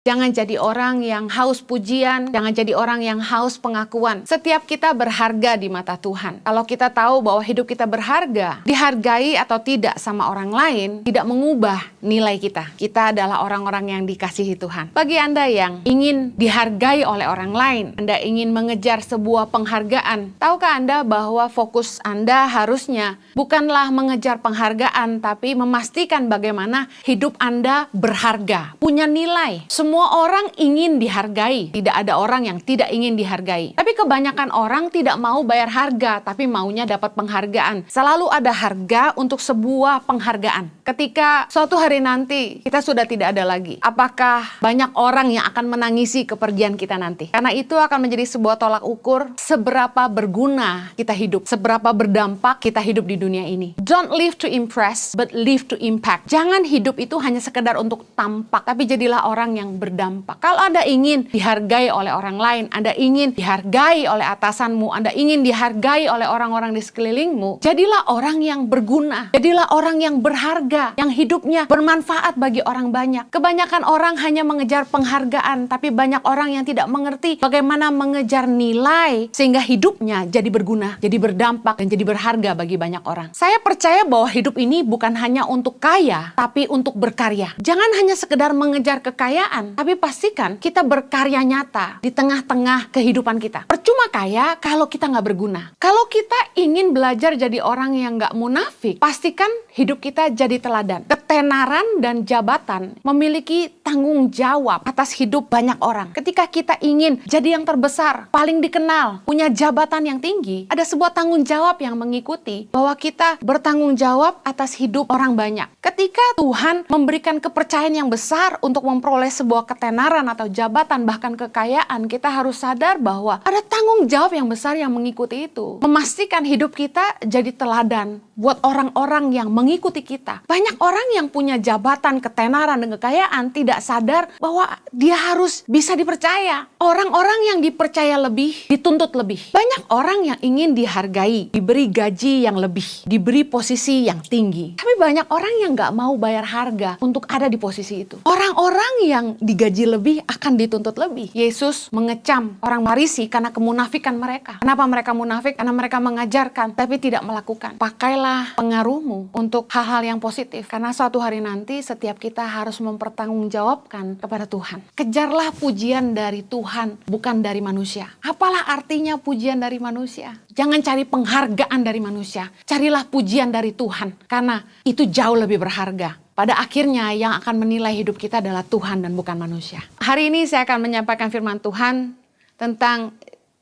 Jangan jadi orang yang haus pujian, jangan jadi orang yang haus pengakuan. Setiap kita berharga di mata Tuhan. Kalau kita tahu bahwa hidup kita berharga, dihargai atau tidak sama orang lain, tidak mengubah nilai kita. Kita adalah orang-orang yang dikasihi Tuhan. Bagi Anda yang ingin dihargai oleh orang lain, Anda ingin mengejar sebuah penghargaan, tahukah Anda bahwa fokus Anda harusnya bukanlah mengejar penghargaan, tapi memastikan bagaimana hidup Anda berharga, punya nilai. Semua orang ingin dihargai, tidak ada orang yang tidak ingin dihargai. Tapi kebanyakan orang tidak mau bayar harga, tapi maunya dapat penghargaan. Selalu ada harga untuk sebuah penghargaan. Ketika suatu hari nanti kita sudah tidak ada lagi, apakah banyak orang yang akan menangisi kepergian kita nanti? Karena itu akan menjadi sebuah tolak ukur seberapa berguna kita hidup, seberapa berdampak kita hidup di dunia ini. Don't live to impress, but live to impact. Jangan hidup itu hanya sekedar untuk tampak, tapi jadilah orang yang berdampak. Kalau Anda ingin dihargai oleh orang lain, Anda ingin dihargai oleh atasanmu, Anda ingin dihargai oleh orang-orang di sekelilingmu, jadilah orang yang berguna, jadilah orang yang berharga, yang hidupnya bermanfaat bagi orang banyak. Kebanyakan orang hanya mengejar penghargaan, tapi banyak orang yang tidak mengerti bagaimana mengejar nilai sehingga hidupnya jadi berguna, jadi berdampak, dan jadi berharga bagi banyak orang. Saya percaya bahwa hidup ini bukan hanya untuk kaya, tapi untuk berkarya. Jangan hanya sekedar mengejar kekayaan, tapi pastikan kita berkarya nyata di tengah-tengah kehidupan kita. Percuma kaya kalau kita nggak berguna. Kalau kita ingin belajar jadi orang yang nggak munafik, pastikan hidup kita jadi teladan. Ketenaran dan jabatan memiliki tanggung jawab atas hidup banyak orang. Ketika kita ingin jadi yang terbesar, paling dikenal, punya jabatan yang tinggi, ada sebuah tanggung jawab yang mengikuti bahwa kita bertanggung jawab atas hidup orang banyak. Ketika Tuhan memberikan kepercayaan yang besar untuk memperoleh sebuah ketenaran atau jabatan, bahkan kekayaan, kita harus sadar bahwa ada tanggung jawab yang besar yang mengikuti itu. Memastikan hidup kita jadi teladan buat orang-orang yang mengikuti kita. Banyak orang yang punya jabatan, ketenaran, dan kekayaan tidak sadar bahwa dia harus bisa dipercaya. Orang-orang yang dipercaya lebih, dituntut lebih. Banyak orang yang ingin dihargai, diberi gaji yang lebih, diberi posisi yang tinggi. Tapi banyak orang yang nggak mau bayar harga untuk ada di posisi itu. Orang-orang yang digaji lebih akan dituntut lebih. Yesus mengecam orang Farisi karena kemunafikan mereka. Kenapa mereka munafik? Karena mereka mengajarkan tapi tidak melakukan. Pakailah pengaruhmu untuk hal-hal yang positif. Karena suatu hari nanti setiap kita harus mempertanggungjawabkan kepada Tuhan. Kejarlah pujian dari Tuhan, bukan dari manusia. Apalah artinya pujian dari manusia? Jangan cari penghargaan dari manusia. Carilah pujian dari Tuhan. Karena itu jauh lebih berharga. Pada akhirnya yang akan menilai hidup kita adalah Tuhan dan bukan manusia. Hari ini saya akan menyampaikan firman Tuhan tentang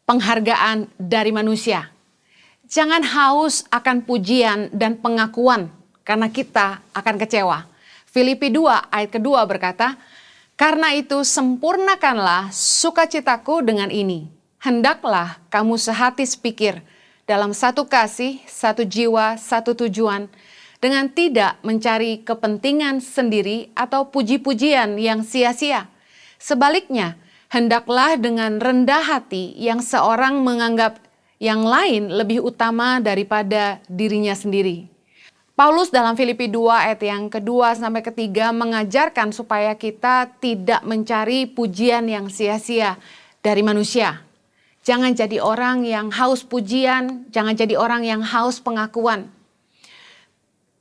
penghargaan dari manusia. Jangan haus akan pujian dan pengakuan karena kita akan kecewa. Filipi 2 ayat kedua berkata, "Karena itu sempurnakanlah sukacitaku dengan ini. Hendaklah kamu sehati sepikir dalam satu kasih, satu jiwa, satu tujuan, dengan tidak mencari kepentingan sendiri atau puji-pujian yang sia-sia. Sebaliknya, hendaklah dengan rendah hati yang seorang menganggap yang lain lebih utama daripada dirinya sendiri." Paulus dalam Filipi 2 ayat yang kedua sampai ketiga mengajarkan supaya kita tidak mencari pujian yang sia-sia dari manusia. Jangan jadi orang yang haus pujian, jangan jadi orang yang haus pengakuan.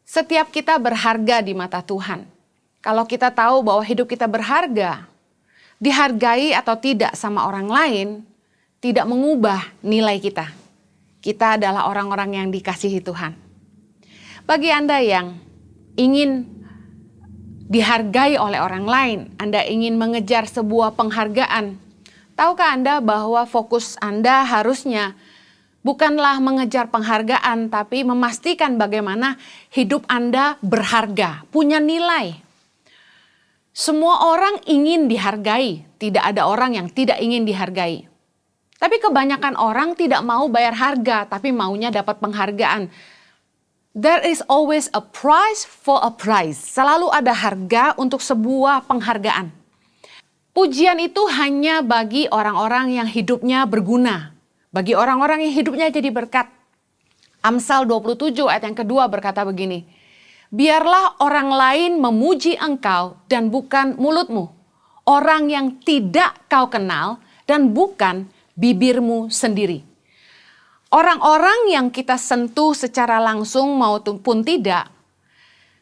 Setiap kita berharga di mata Tuhan. Kalau kita tahu bahwa hidup kita berharga, dihargai atau tidak sama orang lain, tidak mengubah nilai kita. Kita adalah orang-orang yang dikasihi Tuhan. Bagi Anda yang ingin dihargai oleh orang lain, Anda ingin mengejar sebuah penghargaan, tahukah Anda bahwa fokus Anda harusnya bukanlah mengejar penghargaan, tapi memastikan bagaimana hidup Anda berharga, punya nilai. Semua orang ingin dihargai, tidak ada orang yang tidak ingin dihargai. Tapi kebanyakan orang tidak mau bayar harga, tapi maunya dapat penghargaan. There is always a price for a prize. Selalu ada harga untuk sebuah penghargaan. Pujian itu hanya bagi orang-orang yang hidupnya berguna. Bagi orang-orang yang hidupnya jadi berkat. Amsal 27 ayat yang kedua berkata begini, "Biarlah orang lain memuji engkau dan bukan mulutmu. orang yang tidak kau kenal dan bukan bibirmu sendiri. Orang-orang yang kita sentuh secara langsung maupun tidak,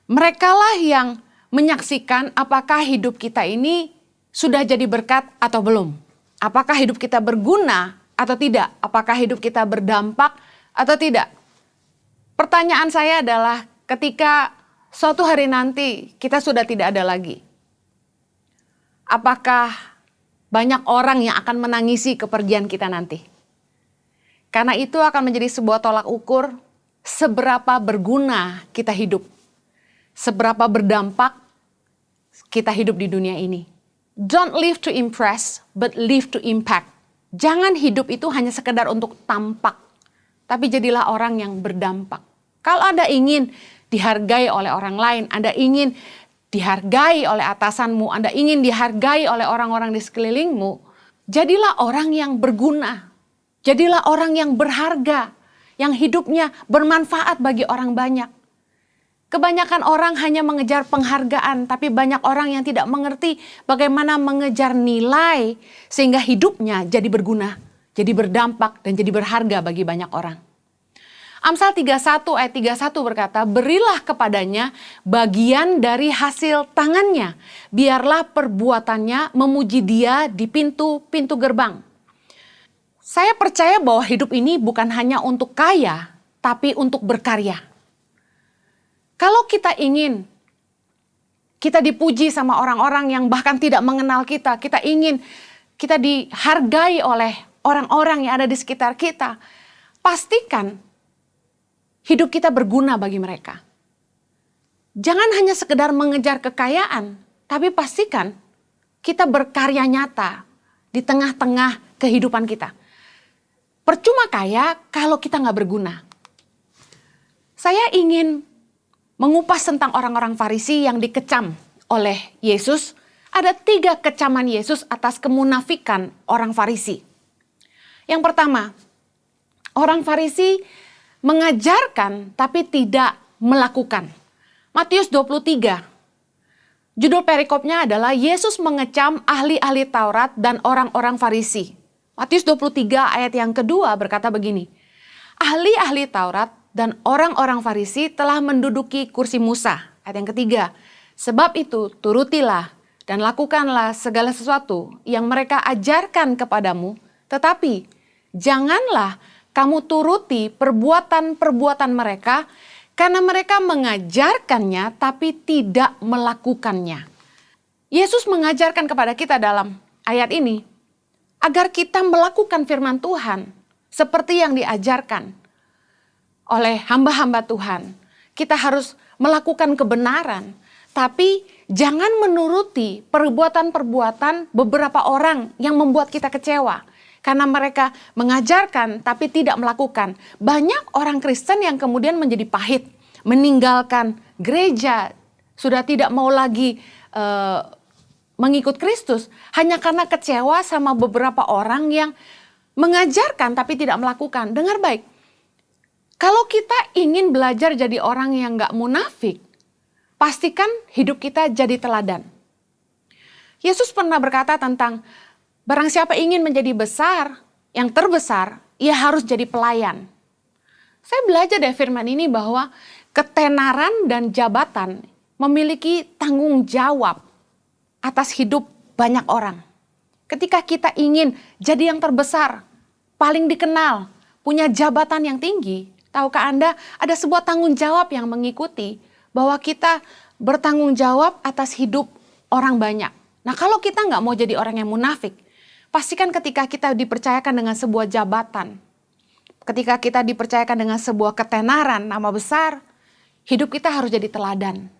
merekalah yang menyaksikan apakah hidup kita ini sudah jadi berkat atau belum. Apakah hidup kita berguna atau tidak. Apakah hidup kita berdampak atau tidak. Pertanyaan saya adalah ketika suatu hari nanti kita sudah tidak ada lagi. Apakah banyak orang yang akan menangisi kepergian kita nanti? Karena itu akan menjadi sebuah tolak ukur seberapa berguna kita hidup. Seberapa berdampak kita hidup di dunia ini. Don't live to impress, but live to impact. Jangan hidup itu hanya sekedar untuk tampak, tapi jadilah orang yang berdampak. Kalau Anda ingin dihargai oleh orang lain, Anda ingin dihargai oleh atasanmu, Anda ingin dihargai oleh orang-orang di sekelilingmu, jadilah orang yang berguna. Jadilah orang yang berharga, yang hidupnya bermanfaat bagi orang banyak. Kebanyakan orang hanya mengejar penghargaan, tapi banyak orang yang tidak mengerti bagaimana mengejar nilai sehingga hidupnya jadi berguna, jadi berdampak, dan jadi berharga bagi banyak orang. Amsal 31 ayat 31 berkata, berilah kepadanya bagian dari hasil tangannya, biarlah perbuatannya memuji dia di pintu-pintu gerbang. Saya percaya bahwa hidup ini bukan hanya untuk kaya, tapi untuk berkarya. Kalau kita ingin kita dipuji sama orang-orang yang bahkan tidak mengenal kita, kita ingin kita dihargai oleh orang-orang yang ada di sekitar kita, pastikan hidup kita berguna bagi mereka. Jangan hanya sekedar mengejar kekayaan, tapi pastikan kita berkarya nyata di tengah-tengah kehidupan kita. Percuma kaya kalau kita nggak berguna. Saya ingin mengupas tentang orang-orang Farisi yang dikecam oleh Yesus. Ada 3 kecaman Yesus atas kemunafikan orang Farisi. Yang pertama, orang Farisi mengajarkan tapi tidak melakukan. Matius 23. Judul perikopnya adalah Yesus mengecam ahli-ahli Taurat dan orang-orang Farisi. Matius 23 ayat yang kedua berkata begini. Ahli-ahli Taurat dan orang-orang Farisi telah menduduki kursi Musa. Ayat yang ketiga. Sebab itu turutilah dan lakukanlah segala sesuatu yang mereka ajarkan kepadamu. Tetapi janganlah kamu turuti perbuatan-perbuatan mereka karena mereka mengajarkannya tapi tidak melakukannya. Yesus mengajarkan kepada kita dalam ayat ini agar kita melakukan firman Tuhan seperti yang diajarkan oleh hamba-hamba Tuhan. Kita harus melakukan kebenaran, tapi jangan menuruti perbuatan-perbuatan beberapa orang yang membuat kita kecewa. Karena mereka mengajarkan tapi tidak melakukan. Banyak orang Kristen yang kemudian menjadi pahit, meninggalkan gereja, sudah tidak mau lagi mengikut Kristus hanya karena kecewa sama beberapa orang yang mengajarkan tapi tidak melakukan. Dengar baik, kalau kita ingin belajar jadi orang yang gak munafik, pastikan hidup kita jadi teladan. Yesus pernah berkata tentang barang siapa ingin menjadi besar, yang terbesar, ia harus jadi pelayan. Saya belajar dari firman ini bahwa ketenaran dan jabatan memiliki tanggung jawab atas hidup banyak orang. Ketika kita ingin jadi yang terbesar, paling dikenal, punya jabatan yang tinggi, tahukah Anda ada sebuah tanggung jawab yang mengikuti bahwa kita bertanggung jawab atas hidup orang banyak. Nah, kalau kita nggak mau jadi orang yang munafik, pastikan ketika kita dipercayakan dengan sebuah jabatan, ketika kita dipercayakan dengan sebuah ketenaran, nama besar, hidup kita harus jadi teladan.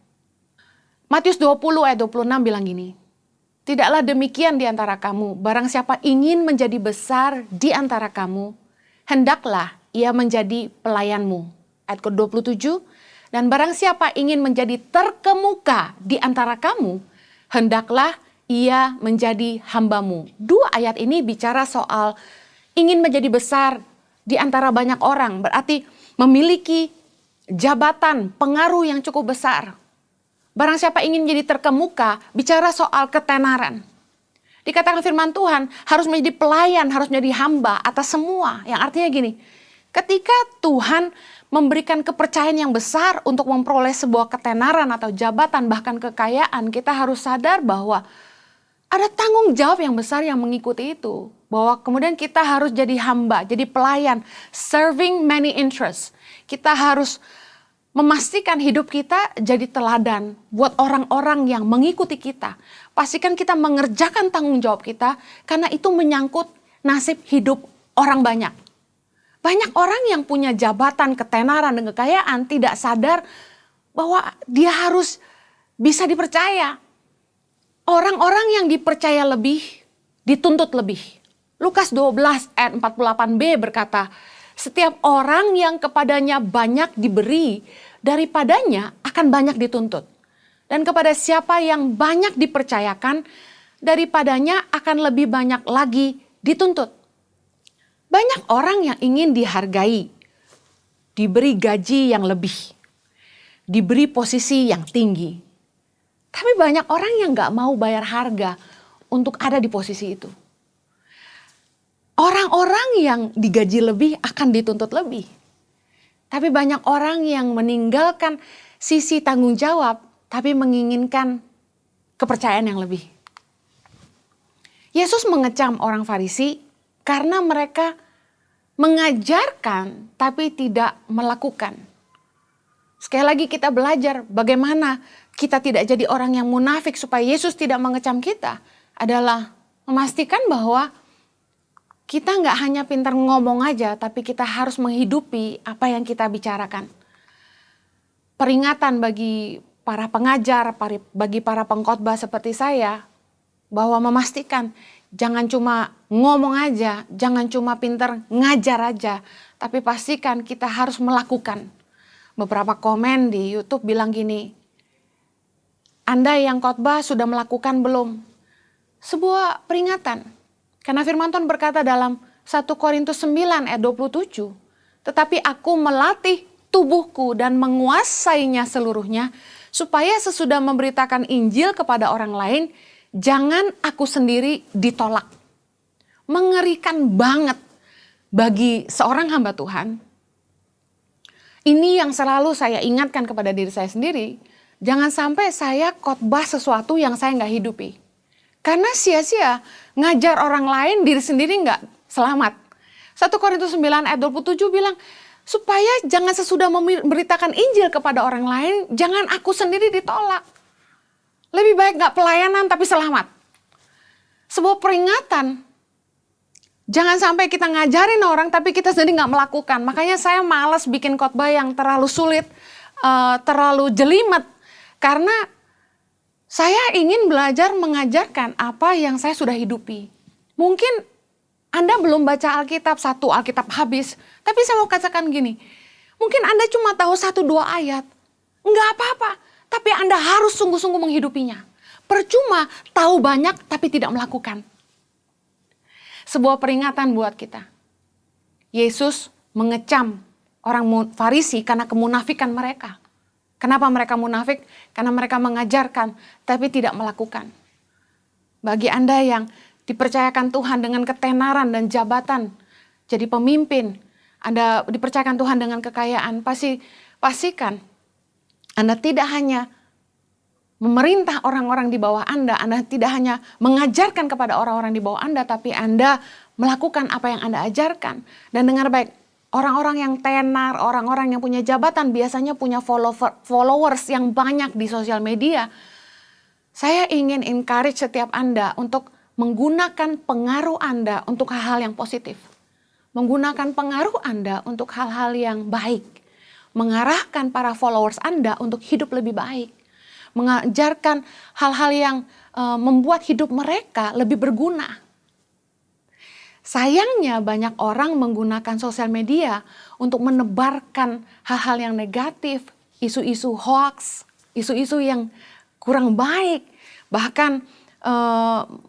Matius 20 ayat 26 bilang gini, tidaklah demikian di antara kamu, barang siapa ingin menjadi besar di antara kamu, hendaklah ia menjadi pelayanmu. Ayat ke-27, dan barang siapa ingin menjadi terkemuka di antara kamu, hendaklah ia menjadi hambamu. 2 ayat ini bicara soal ingin menjadi besar di antara banyak orang, berarti memiliki jabatan, pengaruh yang cukup besar. Barang siapa ingin jadi terkemuka, bicara soal ketenaran. Dikatakan firman Tuhan harus menjadi pelayan, harus menjadi hamba atas semua. Yang artinya gini, ketika Tuhan memberikan kepercayaan yang besar untuk memperoleh sebuah ketenaran atau jabatan, bahkan kekayaan, kita harus sadar bahwa ada tanggung jawab yang besar yang mengikuti itu. Bahwa kemudian kita harus jadi hamba, jadi pelayan, serving many interests. Kita harus memastikan hidup kita jadi teladan buat orang-orang yang mengikuti kita. Pastikan kita mengerjakan tanggung jawab kita karena itu menyangkut nasib hidup orang banyak. Banyak orang yang punya jabatan, ketenaran, dan kekayaan tidak sadar bahwa dia harus bisa dipercaya. Orang-orang yang dipercaya lebih, dituntut lebih. Lukas 12 ayat 48b berkata, setiap orang yang kepadanya banyak diberi, daripadanya akan banyak dituntut. Dan kepada siapa yang banyak dipercayakan, daripadanya akan lebih banyak lagi dituntut. Banyak orang yang ingin dihargai, diberi gaji yang lebih, diberi posisi yang tinggi. Tapi banyak orang yang gak mau bayar harga untuk ada di posisi itu. Orang-orang yang digaji lebih akan dituntut lebih. Tapi banyak orang yang meninggalkan sisi tanggung jawab, tapi menginginkan kepercayaan yang lebih. Yesus mengecam orang Farisi karena mereka mengajarkan tapi tidak melakukan. Sekali lagi kita belajar bagaimana kita tidak jadi orang yang munafik supaya Yesus tidak mengecam kita. Adalah memastikan bahwa kita nggak hanya pintar ngomong aja, tapi kita harus menghidupi apa yang kita bicarakan. Peringatan bagi para pengajar, bagi para pengkhotbah seperti saya, bahwa memastikan jangan cuma ngomong aja, jangan cuma pintar ngajar aja, tapi pastikan kita harus melakukan. Beberapa komen di YouTube bilang gini, Anda yang khotbah sudah melakukan belum? Sebuah peringatan. Karena firman Tuhan berkata dalam 1 Korintus 9 ayat 27, tetapi aku melatih tubuhku dan menguasainya seluruhnya, supaya sesudah memberitakan Injil kepada orang lain, jangan aku sendiri ditolak. Mengerikan banget bagi seorang hamba Tuhan. Ini yang selalu saya ingatkan kepada diri saya sendiri. Jangan sampai saya khotbah sesuatu yang saya nggak hidupi. Karena sia-sia ngajar orang lain, diri sendiri nggak selamat. 1 Korintus 9 ayat 27 bilang, supaya jangan sesudah memberitakan Injil kepada orang lain, jangan aku sendiri ditolak. Lebih baik nggak pelayanan tapi selamat. Sebuah peringatan. Jangan sampai kita ngajarin orang tapi kita sendiri nggak melakukan. Makanya saya malas bikin khotbah yang terlalu sulit, terlalu jelimet. Karena saya ingin belajar mengajarkan apa yang saya sudah hidupi. Mungkin Anda belum baca Alkitab, satu Alkitab habis. Tapi saya mau katakan gini, mungkin Anda cuma tahu 1-2 ayat. Enggak apa-apa, tapi Anda harus sungguh-sungguh menghidupinya. Percuma tahu banyak tapi tidak melakukan. Sebuah peringatan buat kita. Yesus mengecam orang Farisi karena kemunafikan mereka. Kenapa mereka munafik? Karena mereka mengajarkan tapi tidak melakukan. Bagi Anda yang dipercayakan Tuhan dengan ketenaran dan jabatan, jadi pemimpin, Anda dipercayakan Tuhan dengan kekayaan, pastikan Anda tidak hanya memerintah orang-orang di bawah Anda tidak hanya mengajarkan kepada orang-orang di bawah Anda, tapi Anda melakukan apa yang Anda ajarkan. Dan dengar baik, orang-orang yang tenar, orang-orang yang punya jabatan biasanya punya followers yang banyak di sosial media. Saya ingin encourage setiap Anda untuk menggunakan pengaruh Anda untuk hal-hal yang positif. Menggunakan pengaruh Anda untuk hal-hal yang baik. Mengarahkan para followers Anda untuk hidup lebih baik. Mengajarkan hal-hal yang membuat hidup mereka lebih berguna. Sayangnya banyak orang menggunakan sosial media untuk menebarkan hal-hal yang negatif, isu-isu hoax, isu-isu yang kurang baik, bahkan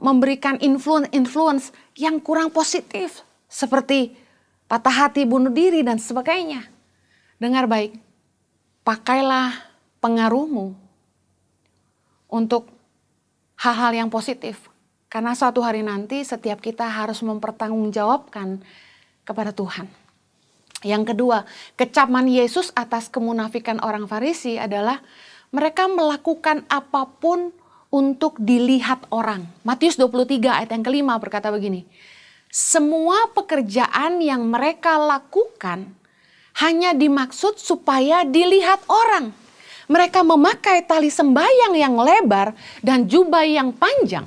memberikan influence yang kurang positif, seperti patah hati, bunuh diri, dan sebagainya. Dengar baik, pakailah pengaruhmu untuk hal-hal yang positif. Karena suatu hari nanti setiap kita harus mempertanggungjawabkan kepada Tuhan. Yang kedua, kecaman Yesus atas kemunafikan orang Farisi adalah mereka melakukan apapun untuk dilihat orang. Matius 23 ayat yang kelima berkata begini, semua pekerjaan yang mereka lakukan hanya dimaksud supaya dilihat orang. Mereka memakai tali sembayang yang lebar dan jubah yang panjang.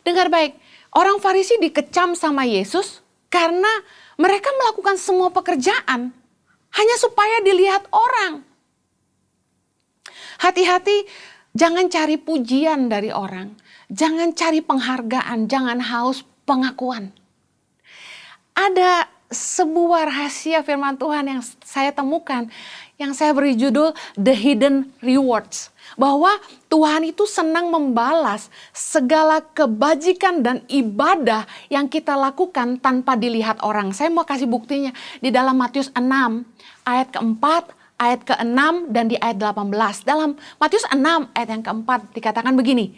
Dengar baik, orang Farisi dikecam sama Yesus karena mereka melakukan semua pekerjaan hanya supaya dilihat orang. Hati-hati, jangan cari pujian dari orang, jangan cari penghargaan, jangan haus pengakuan. Ada sebuah rahasia firman Tuhan yang saya temukan, yang saya beri judul The Hidden Rewards. Bahwa Tuhan itu senang membalas segala kebajikan dan ibadah yang kita lakukan tanpa dilihat orang. Saya mau kasih buktinya di dalam Matius 6 ayat keempat, ayat ke-6 dan di ayat 18. Dalam Matius 6 ayat yang keempat dikatakan begini,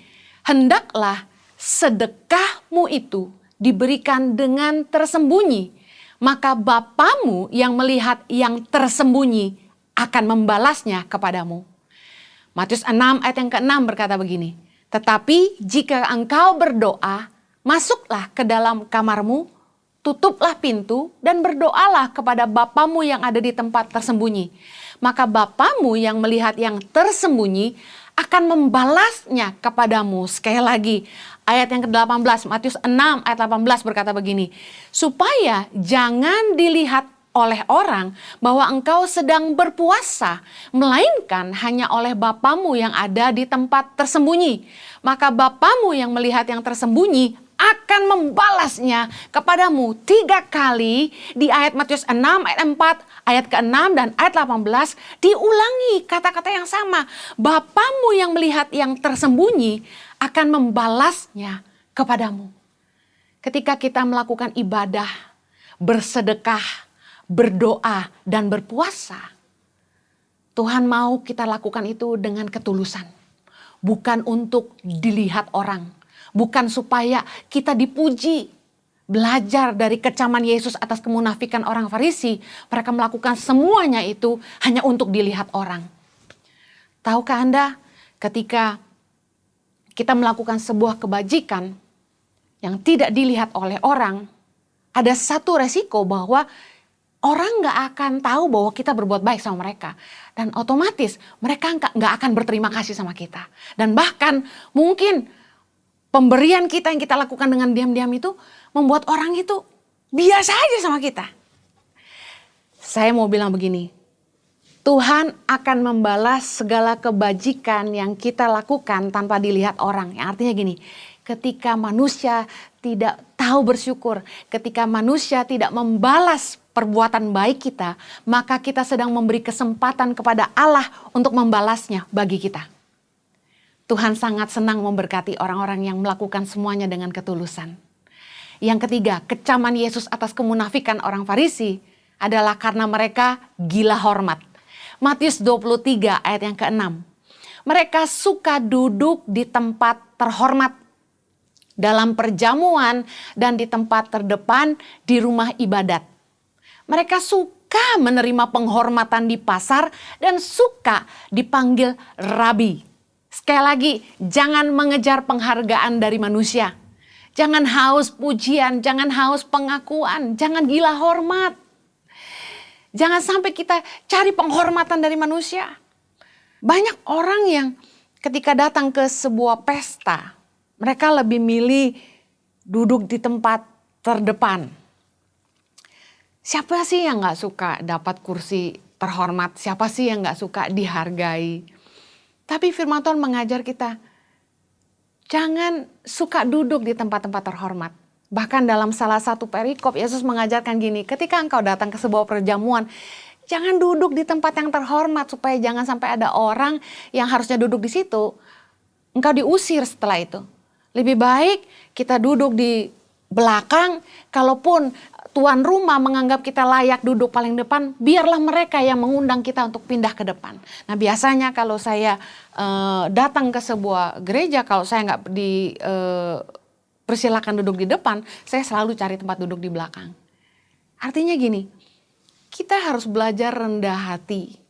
hendaklah sedekahmu itu diberikan dengan tersembunyi, maka Bapamu yang melihat yang tersembunyi akan membalasnya kepadamu. Matius 6 ayat yang ke-6 berkata begini, tetapi jika engkau berdoa, masuklah ke dalam kamarmu, tutuplah pintu dan berdoalah kepada Bapamu yang ada di tempat tersembunyi. Maka Bapamu yang melihat yang tersembunyi akan membalasnya kepadamu. Sekali lagi, ayat yang ke-18, Matius 6 ayat 18 berkata begini, supaya jangan dilihat oleh orang bahwa engkau sedang berpuasa, melainkan hanya oleh Bapamu yang ada di tempat tersembunyi. Maka Bapamu yang melihat yang tersembunyi akan membalasnya kepadamu. 3 kali di ayat Matius 6 ayat 4, ayat ke-6 dan ayat 18 diulangi kata-kata yang sama. Bapamu yang melihat yang tersembunyi akan membalasnya kepadamu. Ketika kita melakukan ibadah, bersedekah, berdoa dan berpuasa, Tuhan mau kita lakukan itu dengan ketulusan. Bukan untuk dilihat orang. Bukan supaya kita dipuji. Belajar dari kecaman Yesus atas kemunafikan orang Farisi. Mereka melakukan semuanya itu hanya untuk dilihat orang. Tahukah Anda, ketika kita melakukan sebuah kebajikan yang tidak dilihat oleh orang, ada satu resiko bahwa orang gak akan tahu bahwa kita berbuat baik sama mereka. Dan otomatis mereka gak akan berterima kasih sama kita. Dan bahkan mungkin pemberian kita yang kita lakukan dengan diam-diam itu membuat orang itu biasa aja sama kita. Saya mau bilang begini, Tuhan akan membalas segala kebajikan yang kita lakukan tanpa dilihat orang. Yang artinya gini, ketika manusia tidak tahu bersyukur, ketika manusia tidak membalas perbuatan baik kita, maka kita sedang memberi kesempatan kepada Allah untuk membalasnya bagi kita. Tuhan sangat senang memberkati orang-orang yang melakukan semuanya dengan ketulusan. Yang ketiga, kecaman Yesus atas kemunafikan orang Farisi adalah karena mereka gila hormat. Matius 23 ayat yang ke-6. Mereka suka duduk di tempat terhormat, dalam perjamuan dan di tempat terdepan di rumah ibadat. Mereka suka menerima penghormatan di pasar dan suka dipanggil rabi. Sekali lagi, jangan mengejar penghargaan dari manusia. Jangan haus pujian, jangan haus pengakuan, jangan gila hormat. Jangan sampai kita cari penghormatan dari manusia. Banyak orang yang ketika datang ke sebuah pesta, mereka lebih milih duduk di tempat terdepan. Siapa sih yang gak suka dapat kursi terhormat? Siapa sih yang gak suka dihargai? Tapi firman Tuhan mengajar kita, jangan suka duduk di tempat-tempat terhormat. Bahkan dalam salah satu perikop, Yesus mengajarkan gini, ketika engkau datang ke sebuah perjamuan, jangan duduk di tempat yang terhormat, supaya jangan sampai ada orang yang harusnya duduk di situ, engkau diusir setelah itu. Lebih baik kita duduk di belakang, kalaupun tuan rumah menganggap kita layak duduk paling depan, biarlah mereka yang mengundang kita untuk pindah ke depan. Nah biasanya kalau saya datang ke sebuah gereja, kalau saya nggak persilakan duduk di depan, saya selalu cari tempat duduk di belakang. Artinya gini, kita harus belajar rendah hati.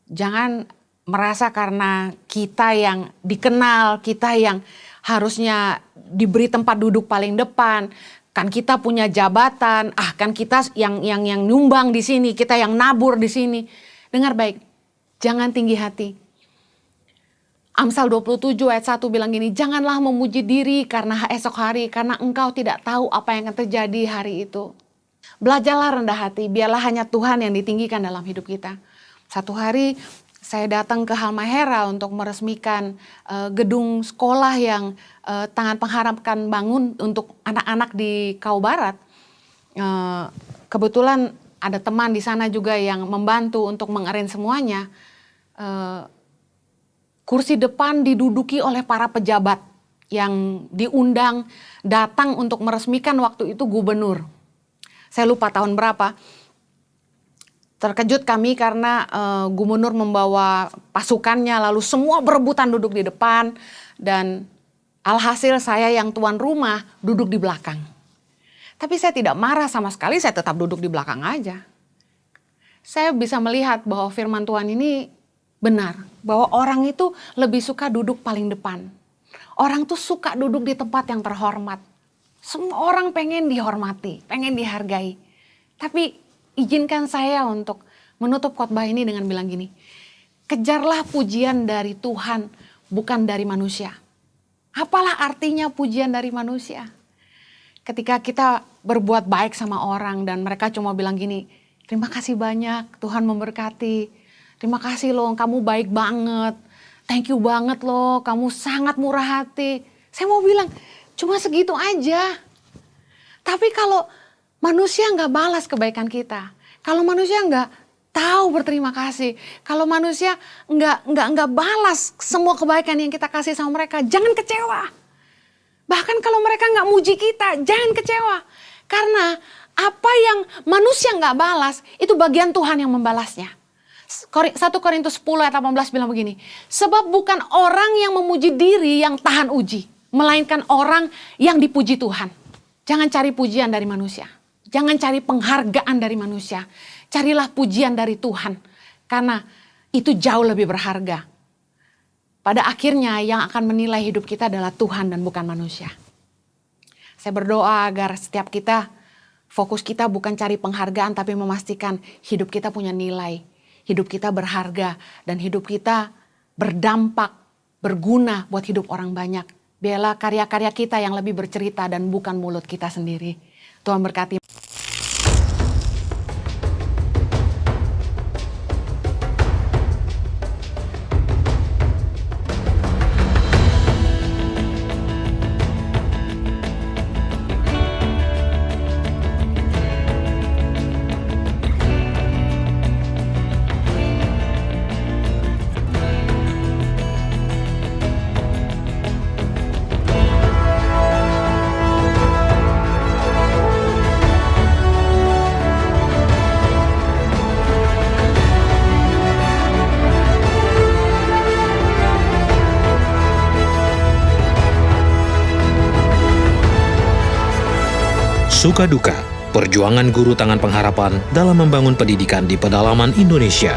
Jangan merasa karena kita yang dikenal, kita yang harusnya diberi tempat duduk paling depan, kan kita punya jabatan, kan kita yang nyumbang di sini, kita yang nabur di sini. Dengar baik, jangan tinggi hati. Amsal 27 ayat 1 bilang gini, janganlah memuji diri karena esok hari, karena engkau tidak tahu apa yang akan terjadi hari itu. Belajarlah rendah hati, biarlah hanya Tuhan yang ditinggikan dalam hidup kita. Satu hari saya datang ke Halmahera untuk meresmikan gedung sekolah yang Tangan Pengharapan bangun untuk anak-anak di Kau Barat. Kebetulan ada teman di sana juga yang membantu untuk mengarrange semuanya. Kursi depan diduduki oleh para pejabat yang diundang datang untuk meresmikan waktu itu gubernur. Saya lupa tahun berapa. Terkejut kami karena gubernur membawa pasukannya lalu semua berebutan duduk di depan dan alhasil saya yang tuan rumah duduk di belakang. Tapi saya tidak marah sama sekali, saya tetap duduk di belakang aja. Saya bisa melihat bahwa firman Tuhan ini benar, bahwa orang itu lebih suka duduk paling depan. Orang tuh suka duduk di tempat yang terhormat. Semua orang pengen dihormati, pengen dihargai. Tapi izinkan saya untuk menutup khotbah ini dengan bilang gini, kejarlah pujian dari Tuhan, bukan dari manusia. Apalah artinya pujian dari manusia? Ketika kita berbuat baik sama orang dan mereka cuma bilang gini, terima kasih banyak, Tuhan memberkati. Terima kasih loh, kamu baik banget. Thank you banget loh, kamu sangat murah hati. Saya mau bilang, cuma segitu aja. Tapi kalau manusia nggak balas kebaikan kita, kalau manusia nggak tahu berterima kasih, kalau manusia nggak balas semua kebaikan yang kita kasih sama mereka, jangan kecewa. Bahkan kalau mereka nggak muji kita, jangan kecewa. Karena apa yang manusia nggak balas, itu bagian Tuhan yang membalasnya. 1 Korintus 10 ayat 18 bilang begini, sebab bukan orang yang memuji diri yang tahan uji, melainkan orang yang dipuji Tuhan. Jangan cari pujian dari manusia, jangan cari penghargaan dari manusia, carilah pujian dari Tuhan, karena itu jauh lebih berharga. Pada akhirnya yang akan menilai hidup kita adalah Tuhan dan bukan manusia. Saya berdoa agar setiap kita, fokus kita bukan cari penghargaan, tapi memastikan hidup kita punya nilai. Hidup kita berharga dan hidup kita berdampak, berguna buat hidup orang banyak. Biarlah karya-karya kita yang lebih bercerita dan bukan mulut kita sendiri. Tuhan berkati. Suka duka, perjuangan guru Tangan Pengharapan dalam membangun pendidikan di pedalaman Indonesia.